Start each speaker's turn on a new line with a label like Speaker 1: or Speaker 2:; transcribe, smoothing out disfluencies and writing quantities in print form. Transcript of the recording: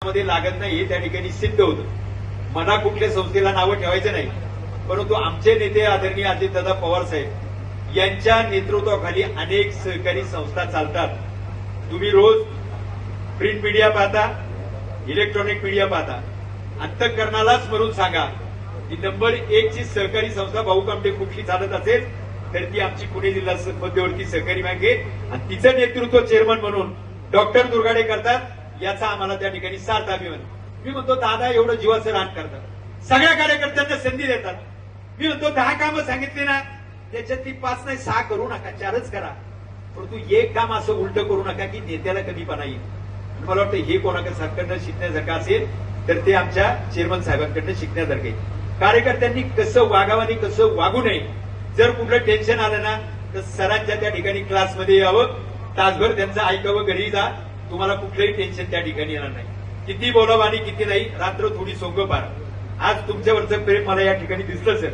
Speaker 1: क्लासमध्ये लागत नाही हे त्या ठिकाणी सिद्ध होतं. मला कुठल्या संस्थेला नावं ठेवायचं नाही, परंतु आमचे नेते आदरणीय अजितदादा पवार साहेब यांच्या नेतृत्वाखाली अनेक सहकारी संस्था चालतात. तुम्ही रोज प्रिंट मीडिया पाहता, इलेक्ट्रॉनिक मीडिया पाहता. अंतःकरणाला स्मरून सांगा की नंबर 1 ची सहकारी संस्था भाऊ कामटे कुठली चालत असेल तर ती आमची पुणे जिल्हा मध्यवर्ती सहकारी बँक आहे आणि तिचं नेतृत्व चेअरमन म्हणून डॉक्टर दुर्गाडे करतात. याचा आम्हाला त्या ठिकाणी सार्थ अभिमान. मी म्हणतो दादा एवढं जीवाचं रान करतात, सगळ्या कार्यकर्त्यांना संधी देतात. मी म्हणतो 10 कामं सांगितली ना त्याच्यातली 5 नाही 6 करू नका, 4च करा, परंतु एक काम असं उलट करू नका की नेत्याला कमीपणा येईल. मला वाटतं हे कोणाकडनं शिकण्यासारखं असेल तर ते आमच्या चेअरमन साहेबांकडनं शिकण्यासारखं आहे. कार्यकर्त्यांनी कसं वागावं आणि कसं वागू नये. जर कुठलं टेन्शन आलं ना तर सरांच्या त्या ठिकाणी क्लासमध्ये यावं, तासभर त्यांचं ऐकावं, घरी जा, तुम्हाला कुठलंही टेन्शन त्या ठिकाणी येणार नाही. किती बोलावं आणि किती नाही, रात्र थोडी सोंग पार. आज तुमच्यावरचं प्रेम मला या ठिकाणी दिसलं सर.